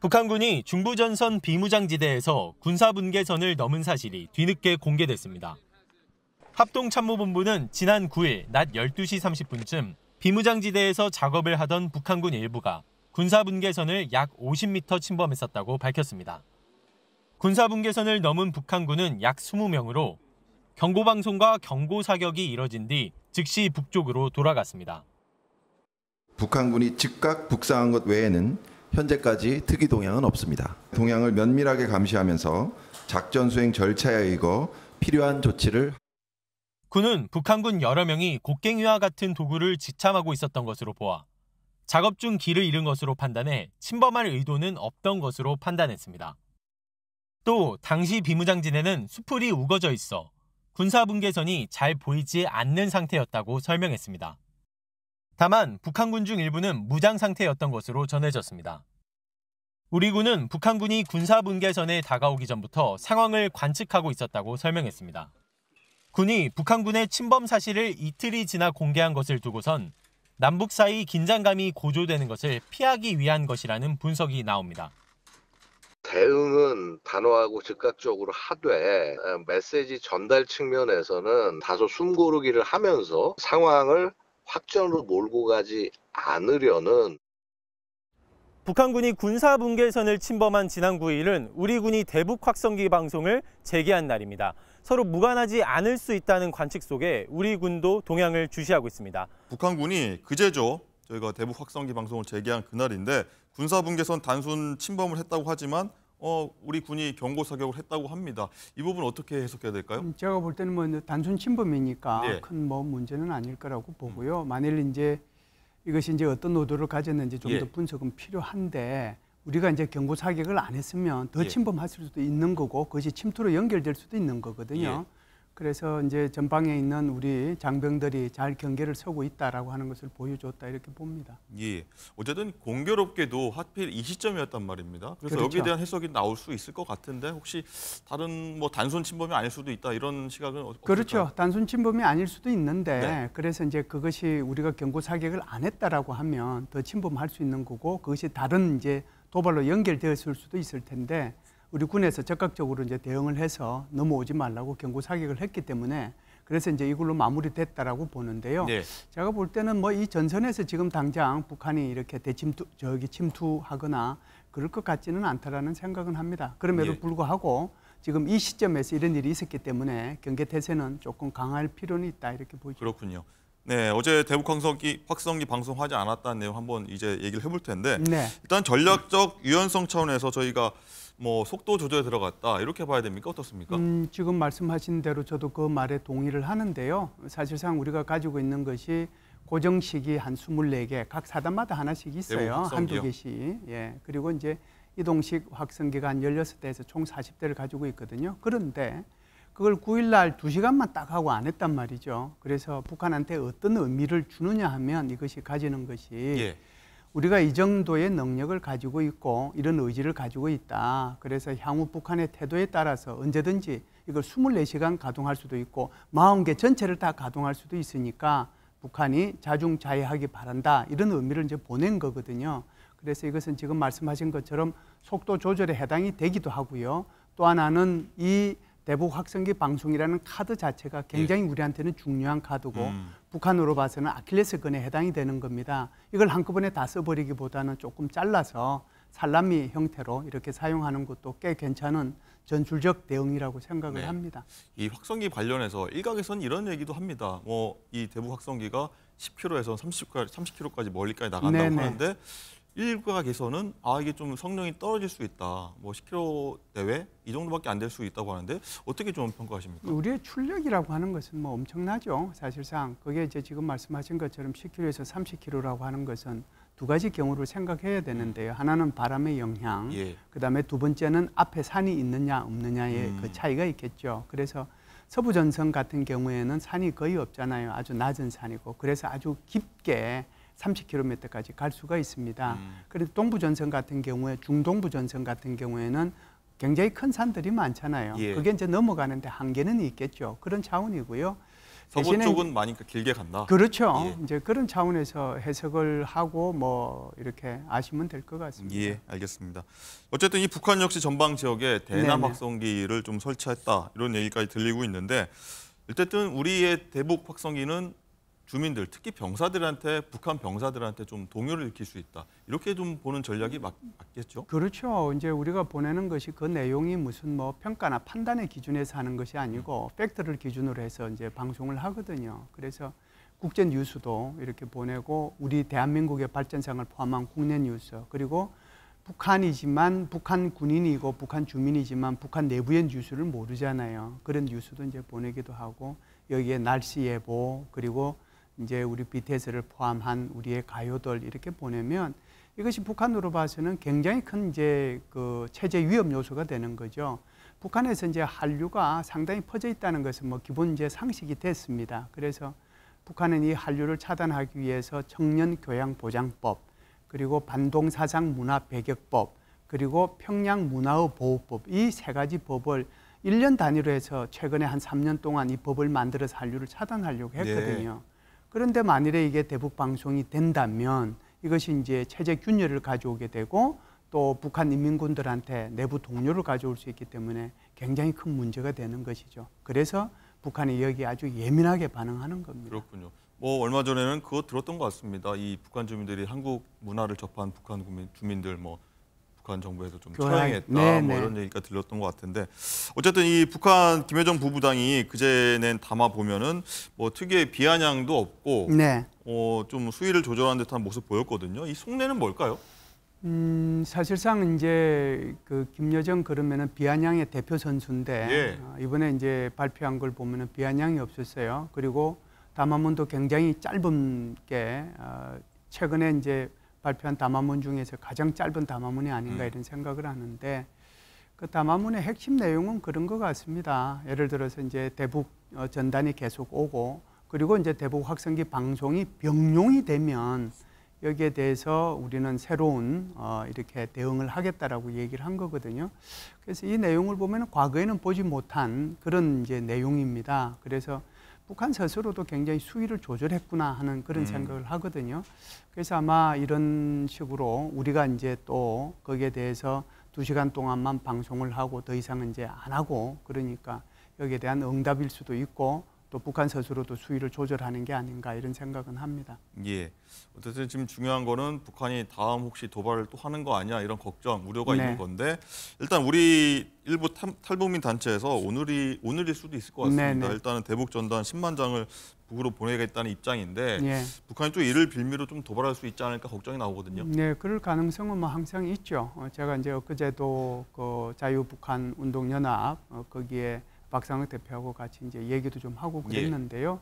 북한군이 중부전선 비무장지대에서 군사분계선을 넘은 사실이 뒤늦게 공개됐습니다. 합동참모본부는 지난 9일 낮 12시 30분쯤 비무장지대에서 작업을 하던 북한군 일부가 군사분계선을 약 50m 침범했었다고 밝혔습니다. 군사분계선을 넘은 북한군은 약 20명으로 경고방송과 경고사격이 이뤄진 뒤 즉시 북쪽으로 돌아갔습니다. 북한군이 즉각 북상한 것 외에는 현재까지 특이 동향은 없습니다. 동향을 면밀하게 감시하면서 작전 수행 절차에 의거 필요한 조치를. 군은 북한군 여러 명이 곡괭이와 같은 도구를 지참하고 있었던 것으로 보아 작업 중 길을 잃은 것으로 판단해 침범할 의도는 없던 것으로 판단했습니다. 또 당시 비무장지대는 수풀이 우거져 있어 군사분계선이 잘 보이지 않는 상태였다고 설명했습니다. 다만 북한군 중 일부는 무장 상태였던 것으로 전해졌습니다. 우리 군은 북한군이 군사분계선에 다가오기 전부터 상황을 관측하고 있었다고 설명했습니다. 군이 북한군의 침범 사실을 이틀이 지나 공개한 것을 두고선 남북 사이 긴장감이 고조되는 것을 피하기 위한 것이라는 분석이 나옵니다. 대응은 단호하고 즉각적으로 하되 메시지 전달 측면에서는 다소 숨고르기를 하면서 상황을 확전으로 몰고 가지 않으려는. 북한군이 군사분계선을 침범한 지난 9일은 우리 군이 대북 확성기 방송을 재개한 날입니다. 서로 무관하지 않을 수 있다는 관측 속에 우리 군도 동향을 주시하고 있습니다. 북한군이 그제죠. 저희가 대북 확성기 방송을 재개한 그날인데 군사분계선 단순 침범을 했다고 하지만 우리 군이 경고 사격을 했다고 합니다. 이 부분 어떻게 해석해야 될까요? 제가 볼 때는 뭐 단순 침범이니까 네. 큰 뭐 문제는 아닐 거라고 보고요. 만일 이제 이것이 이제 어떤 의도를 가졌는지 좀 더 분석은 필요한데 우리가 이제 경고 사격을 안 했으면 더 침범할 수도 있는 거고 그것이 침투로 연결될 수도 있는 거거든요. 그래서 이제 전방에 있는 우리 장병들이 잘 경계를 서고 있다라고 하는 것을 보여줬다 이렇게 봅니다. 예. 어쨌든 공교롭게도 하필 이 시점이었단 말입니다. 그래서 그렇죠. 여기에 대한 해석이 나올 수 있을 것 같은데 혹시 다른 뭐 단순 침범이 아닐 수도 있다 이런 시각은 없을까요? 그렇죠. 단순 침범이 아닐 수도 있는데 네. 그래서 이제 그것이 우리가 경고 사격을 안 했다라고 하면 더 침범할 수 있는 거고 그것이 다른 이제 도발로 연결되었을 수도 있을 텐데. 우리 군에서 적극적으로 이제 대응을 해서 넘어오지 말라고 경고 사격을 했기 때문에 그래서 이제 이걸로 마무리됐다라고 보는데요. 네. 제가 볼 때는 뭐 이 전선에서 지금 당장 북한이 이렇게 침투하거나 그럴 것 같지는 않다라는 생각은 합니다. 그럼에도 불구하고 지금 이 시점에서 이런 일이 있었기 때문에 경계 태세는 조금 강할 필요는 있다 이렇게 보죠. 그렇군요. 네, 어제 대북 확성기 방송하지 않았다는 내용 한번 이제 얘기를 해볼 텐데 일단 전략적 유연성 차원에서 저희가 뭐 속도 조절에 들어갔다 이렇게 봐야 됩니까? 어떻습니까? 지금 말씀하신 대로 저도 그 말에 동의를 하는데요. 사실상 우리가 가지고 있는 것이 고정식이 한 24개, 각 사단마다 하나씩 있어요. 한두 개씩. 예. 그리고 이제 이동식 확성기가 한 16대에서 총 40대를 가지고 있거든요. 그런데 그걸 9일 날 2시간만 딱 하고 안 했단 말이죠. 그래서 북한한테 어떤 의미를 주느냐 하면 이것이 가지는 것이 우리가 이 정도의 능력을 가지고 있고 이런 의지를 가지고 있다. 그래서 향후 북한의 태도에 따라서 언제든지 이걸 24시간 가동할 수도 있고 40개 전체를 다 가동할 수도 있으니까 북한이 자중자애하기 바란다. 이런 의미를 이제 보낸 거거든요. 그래서 이것은 지금 말씀하신 것처럼 속도 조절에 해당이 되기도 하고요. 또 하나는 이 대북 확성기 방송이라는 카드 자체가 굉장히 우리한테는 중요한 카드고 북한으로 봐서는 아킬레스건에 해당이 되는 겁니다. 이걸 한꺼번에 다 써버리기보다는 조금 잘라서 살라미 형태로 이렇게 사용하는 것도 꽤 괜찮은 전술적 대응이라고 생각을 합니다. 이 확성기 관련해서 일각에서는 이런 얘기도 합니다. 뭐 이 대북 확성기가 10km에서 30km까지 멀리까지 나간다고 하는데 일각에서는 이게 좀 성능이 떨어질 수 있다. 뭐 10km 내외 이 정도밖에 안 될 수 있다고 하는데 어떻게 좀 평가하십니까? 우리의 출력이라고 하는 것은 뭐 엄청나죠. 사실상 그게 이제 지금 말씀하신 것처럼 10km에서 30km라고 하는 것은 두 가지 경우를 생각해야 되는데요. 하나는 바람의 영향, 그다음에 두 번째는 앞에 산이 있느냐 없느냐의 그 차이가 있겠죠. 그래서 서부전선 같은 경우에는 산이 거의 없잖아요. 아주 낮은 산이고 그래서 아주 깊게 30km까지 갈 수가 있습니다. 그래도 동부전선 같은 경우에 중동부전선 같은 경우에는 굉장히 큰 산들이 많잖아요. 그게 이제 넘어가는데 한계는 있겠죠. 그런 차원이고요. 서부 쪽은 많이 길게 간다. 그렇죠. 예. 이제 그런 차원에서 해석을 하고 뭐 이렇게 아시면 될 것 같습니다. 예, 알겠습니다. 어쨌든 이 북한 역시 전방 지역에 대남 네네. 확성기를 좀 설치했다 이런 얘기까지 들리고 있는데 어쨌든 우리의 대북 확성기는 주민들, 특히 병사들한테 북한 병사들한테 좀 동요를 일으킬 수 있다. 이렇게 좀 보는 전략이 맞겠죠? 그렇죠. 이제 우리가 보내는 것이 그 내용이 무슨 뭐 평가나 판단의 기준에서 하는 것이 아니고 팩트를 기준으로 해서 이제 방송을 하거든요. 그래서 국제 뉴스도 이렇게 보내고 우리 대한민국의 발전상을 포함한 국내 뉴스 그리고 북한이지만 북한 군인이고 북한 주민이지만 북한 내부의 뉴스를 모르잖아요. 그런 뉴스도 이제 보내기도 하고 여기에 날씨 예보 그리고 이제 우리 BTS를 포함한 우리의 가요들 이렇게 보내면 이것이 북한으로 봐서는 굉장히 큰 이제 그 체제 위협 요소가 되는 거죠. 북한에서 이제 한류가 상당히 퍼져 있다는 것은 뭐 기본 이제 상식이 됐습니다. 그래서 북한은 이 한류를 차단하기 위해서 청년 교양 보장법 그리고 반동 사상 문화 배격법 그리고 평양 문화의 보호법 이 세 가지 법을 1년 단위로 해서 최근에 한 3년 동안 이 법을 만들어서 한류를 차단하려고 했거든요. 네. 그런데 만일에 이게 대북 방송이 된다면 이것이 이제 체제 균열을 가져오게 되고 또 북한 인민군들한테 내부 동료를 가져올 수 있기 때문에 굉장히 큰 문제가 되는 것이죠. 그래서 북한이 여기 아주 예민하게 반응하는 겁니다. 그렇군요. 뭐 얼마 전에는 그거 들었던 것 같습니다. 이 북한 주민들이 한국 문화를 접한 북한 주민들 뭐 북한 정부에서 좀 처형했다 뭐 이런 얘기가 들렸던 것 같은데 어쨌든 이 북한 김여정 부부당이 그제 낸 담화 보면은 뭐 특유의 비아냥도 없고 네. 좀 수위를 조절하는 듯한 모습 보였거든요. 이 속내는 뭘까요? 사실상 이제 그 김여정 그러면은 비아냥의 대표 선수인데 예. 이번에 이제 발표한 걸 보면은 비아냥이 없었어요. 그리고 담화문도 굉장히 짧은 게 최근에 이제 발표한 담화문 중에서 가장 짧은 담화문이 아닌가 이런 생각을 하는데 그 담화문의 핵심 내용은 그런 것 같습니다. 예를 들어서 이제 대북 전단이 계속 오고 그리고 이제 대북 확성기 방송이 병용이 되면 여기에 대해서 우리는 새로운 이렇게 대응을 하겠다라고 얘기를 한 거거든요. 그래서 이 내용을 보면 과거에는 보지 못한 그런 이제 내용입니다. 그래서 북한 스스로도 굉장히 수위를 조절했구나 하는 그런 생각을 하거든요. 그래서 아마 이런 식으로 우리가 이제 또 거기에 대해서 2시간 동안만 방송을 하고 더 이상은 이제 안 하고 그러니까 여기에 대한 응답일 수도 있고 또 북한 스스로도 수위를 조절하는 게 아닌가 이런 생각은 합니다. 예. 어쨌든 지금 중요한 거는 북한이 다음 혹시 도발을 또 하는 거 아니야 이런 걱정, 우려가 있는 건데 일단 우리 일부 탈북민 단체에서 오늘일 수도 있을 것 같습니다. 네네. 일단은 대북 전단 10만 장을 북으로 보내겠다는 입장인데 예. 북한이 또 이를 빌미로 좀 도발할 수 있지 않을까 걱정이 나오거든요. 네, 그럴 가능성은 뭐 항상 있죠. 제가 이제 엊그제도 그 자유북한 운동연합 거기에 박상혁 대표하고 같이 이제 얘기도 좀 하고 그랬는데요.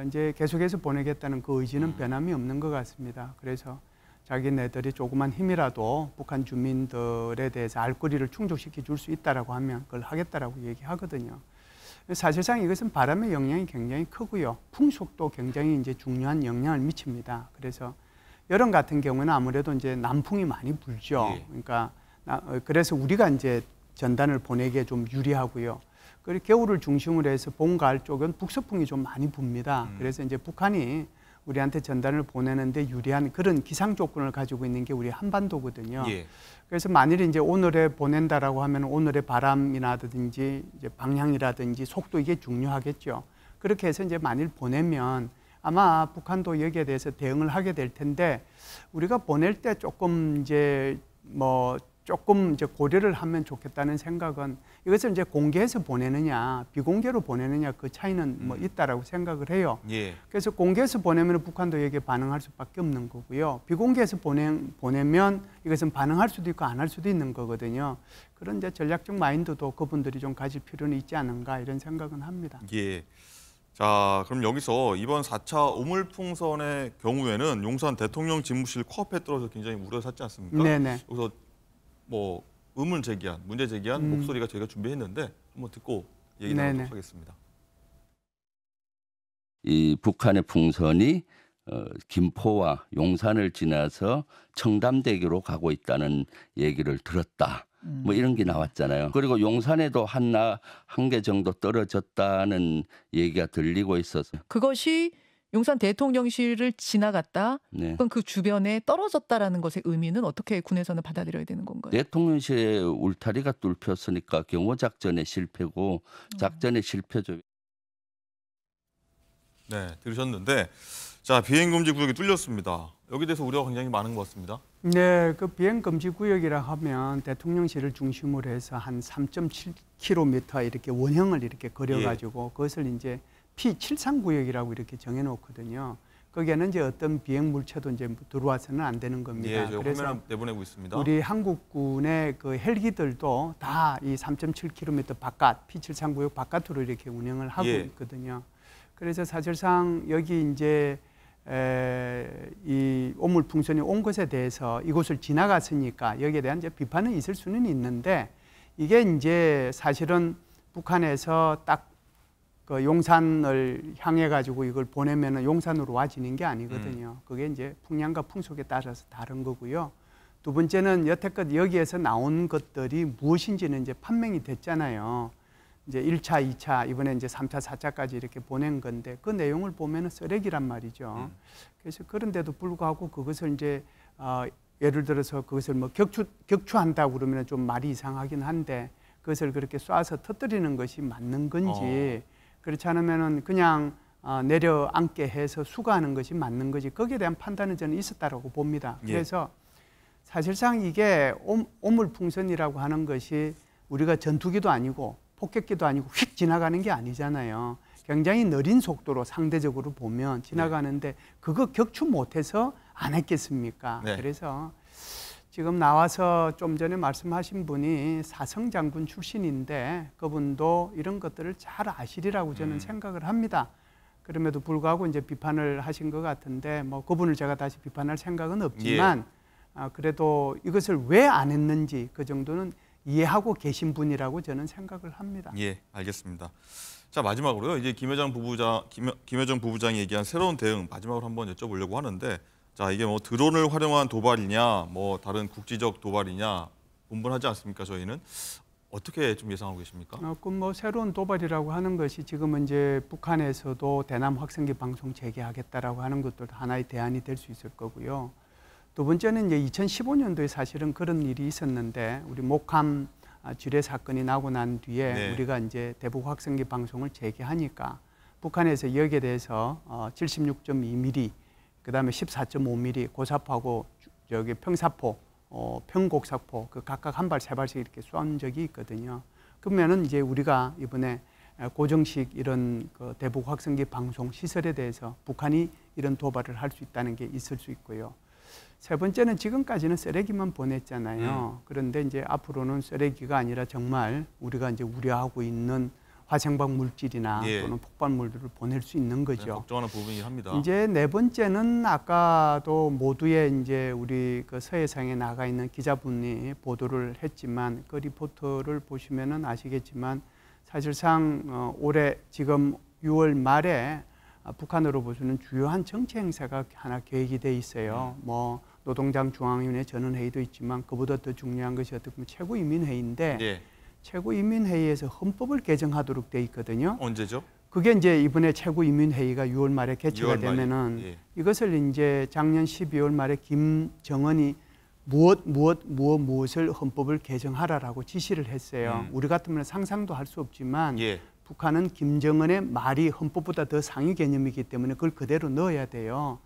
이제 계속해서 보내겠다는 그 의지는 변함이 없는 것 같습니다. 그래서 자기네들이 조그만 힘이라도 북한 주민들에 대해서 알거리를 충족시켜 줄 수 있다라고 하면 그걸 하겠다라고 얘기하거든요. 사실상 이것은 바람의 영향이 굉장히 크고요. 풍속도 굉장히 이제 중요한 영향을 미칩니다. 그래서 여름 같은 경우는 아무래도 이제 남풍이 많이 불죠. 그러니까 그래서 우리가 이제 전단을 보내기에 좀 유리하고요. 그리고 겨울을 중심으로 해서 봄, 가을 쪽은 북서풍이 좀 많이 붑니다. 그래서 이제 북한이 우리한테 전단을 보내는데 유리한 그런 기상 조건을 가지고 있는 게 우리 한반도거든요. 예. 그래서 만일 이제 오늘에 보낸다라고 하면 오늘의 바람이라든지 이제 방향이라든지 속도 이게 중요하겠죠. 그렇게 해서 이제 만일 보내면 아마 북한도 여기에 대해서 대응을 하게 될 텐데 우리가 보낼 때 조금 이제 고려를 하면 좋겠다는 생각은 이것을 이제 공개해서 보내느냐 비공개로 보내느냐 그 차이는 뭐 있다라고 생각을 해요. 예. 그래서 공개해서 보내면 북한도 여기에 반응할 수밖에 없는 거고요. 비공개해서 보내면 이것은 반응할 수도 있고 안 할 수도 있는 거거든요. 그런 이제 전략적 마인드도 그분들이 좀 가질 필요는 있지 않은가 이런 생각은 합니다. 예. 자, 그럼 여기서 이번 4차 오물풍선의 경우에는 용산 대통령 집무실 코앞에 떨어져 굉장히 우려를 샀지 않습니까? 네네. 여기서 뭐 문제 제기한 목소리가 저희가 준비했는데 한번 듣고 얘기 나누도록 하겠습니다. 이 북한의 풍선이 김포와 용산을 지나서 청담대교로 가고 있다는 얘기를 들었다. 뭐 이런 게 나왔잖아요. 그리고 용산에도 한 개 정도 떨어졌다는 얘기가 들리고 있어서 그것이 용산 대통령실을 지나갔다. 네. 그럼 그 주변에 떨어졌다라는 것의 의미는 어떻게 군에서는 받아들여야 되는 건가요? 대통령실에 울타리가 뚫혔으니까 경호 작전의 실패고 작전의 실패죠. 네, 들으셨는데 자 비행 금지 구역이 뚫렸습니다. 여기 대해서 우려가 굉장히 많은 것 같습니다. 네, 그 비행 금지 구역이라 하면 대통령실을 중심으로 해서 한 3.7km 이렇게 원형을 이렇게 그려가지고 그것을 이제 P73 구역이라고 이렇게 정해놓거든요. 거기에는 이제 어떤 비행 물체도 이제 들어와서는 안 되는 겁니다. 예, 저 화면을 내보내고 있습니다. 우리 한국군의 그 헬기들도 다 이 3.7km 바깥 P73 구역 바깥으로 이렇게 운영을 하고 있거든요. 그래서 사실상 여기 이제 이 오물풍선이 온 것에 대해서 이곳을 지나갔으니까 여기에 대한 이제 비판은 있을 수는 있는데 이게 이제 사실은 북한에서 딱 그 용산을 향해 가지고 이걸 보내면은 용산으로 와지는 게 아니거든요. 그게 이제 풍량과 풍속에 따라서 다른 거고요. 두 번째는 여태껏 여기에서 나온 것들이 무엇인지는 이제 판명이 됐잖아요. 이제 1차, 2차, 이번에 이제 3차, 4차까지 이렇게 보낸 건데 그 내용을 보면은 쓰레기란 말이죠. 그래서 그런데도 불구하고 그것을 이제 예를 들어서 그것을 뭐 격추한다고 그러면 좀 말이 이상하긴 한데 그것을 그렇게 쏴서 터뜨리는 것이 맞는 건지 그렇지 않으면은 그냥 내려앉게 해서 수거하는 것이 맞는 거지 거기에 대한 판단은 저는 있었다라고 봅니다. 그래서 사실상 이게 오물풍선이라고 하는 것이 우리가 전투기도 아니고 폭격기도 아니고 휙 지나가는 게 아니잖아요. 굉장히 느린 속도로 상대적으로 보면 지나가는데 그거 격추 못해서 안 했겠습니까? 네. 그래서 지금 나와서 좀 전에 말씀하신 분이 사성 장군 출신인데 그분도 이런 것들을 잘 아시리라고 저는 생각을 합니다. 그럼에도 불구하고 이제 비판을 하신 것 같은데 뭐 그분을 제가 다시 비판할 생각은 없지만 그래도 이것을 왜 안 했는지 그 정도는 이해하고 계신 분이라고 저는 생각을 합니다. 예, 알겠습니다. 자 마지막으로요. 이제 김여정 부부장이 얘기한 새로운 대응 마지막으로 한번 여쭤보려고 하는데, 자 이게 뭐 드론을 활용한 도발이냐, 뭐 다른 국지적 도발이냐 분분하지 않습니까? 저희는 어떻게 좀 예상하고 계십니까? 그 뭐 새로운 도발이라고 하는 것이 지금은 이제 북한에서도 대남 확성기 방송 재개하겠다라고 하는 것도 하나의 대안이 될 수 있을 거고요. 두 번째는 이제 2015년도에 사실은 그런 일이 있었는데 우리 목함 지뢰 사건이 나고 난 뒤에 우리가 이제 대북 확성기 방송을 재개하니까 북한에서 여기에 대해서 76.2mm, 그다음에 14.5mm 고사포하고 저기 평사포, 평곡사포 그 각각 한 발, 세 발씩 이렇게 쏜 적이 있거든요. 그러면은 이제 우리가 이번에 고정식 이런 그 대북 확성기 방송 시설에 대해서 북한이 이런 도발을 할 수 있다는 게 있을 수 있고요. 세 번째는 지금까지는 쓰레기만 보냈잖아요. 그런데 이제 앞으로는 쓰레기가 아니라 정말 우리가 이제 우려하고 있는 화생방 물질이나 또는 폭발물들을 보낼 수 있는 거죠. 네, 걱정하는 부분이긴 합니다. 이제 네 번째는 아까도 모두의 이제 우리 그 서해상에 나가 있는 기자분이 보도를 했지만 그 리포트를 보시면은 아시겠지만 사실상 올해 지금 6월 말에 북한으로부터는 주요한 정치 행사가 하나 계획이 돼 있어요. 뭐 노동당 중앙위원회 전원회의도 있지만 그보다 더 중요한 것이 어떻게 보면 최고인민회의인데 최고인민회의에서 헌법을 개정하도록 돼 있거든요. 언제죠? 그게 이제 이번에 최고인민회의가 6월 말에 개최가 되면은 이것을 이제 작년 12월 말에 김정은이 무엇을 헌법을 개정하라라고 지시를 했어요. 우리 같으면 상상도 할 수 없지만 북한은 김정은의 말이 헌법보다 더 상위 개념이기 때문에 그걸 그대로 넣어야 돼요.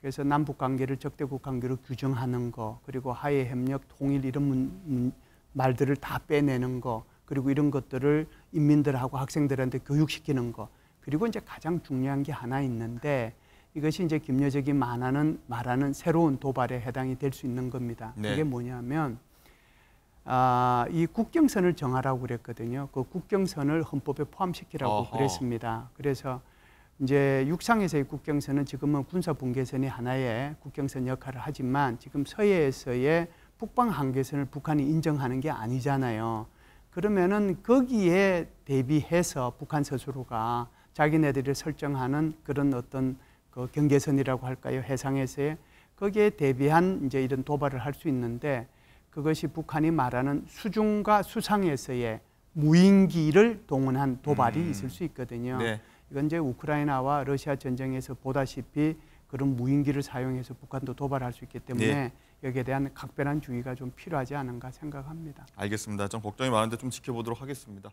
그래서 남북 관계를 적대국 관계로 규정하는 거, 그리고 하해 협력, 통일 이런 말들을 다 빼내는 거, 그리고 이런 것들을 인민들하고 학생들한테 교육시키는 거, 그리고 이제 가장 중요한 게 하나 있는데 이것이 이제 김여정이 말하는 새로운 도발에 해당이 될 수 있는 겁니다. 그게 뭐냐면 이 국경선을 정하라고 그랬거든요. 그 국경선을 헌법에 포함시키라고 그랬습니다. 그래서 이제 육상에서의 국경선은 지금은 군사분계선이 하나의 국경선 역할을 하지만 지금 서해에서의 북방 한계선을 북한이 인정하는 게 아니잖아요. 그러면은 거기에 대비해서 북한 스스로가 자기네들이 설정하는 그런 어떤 그 경계선이라고 할까요? 해상에서의 거기에 대비한 이제 이런 도발을 할 수 있는데 그것이 북한이 말하는 수중과 수상에서의 무인기를 동원한 도발이 있을 수 있거든요. 네. 이건 이제 우크라이나와 러시아 전쟁에서 보다시피 그런 무인기를 사용해서 북한도 도발할 수 있기 때문에 네. 여기에 대한 각별한 주의가 좀 필요하지 않은가 생각합니다. 알겠습니다. 좀 걱정이 많은데 좀 지켜보도록 하겠습니다.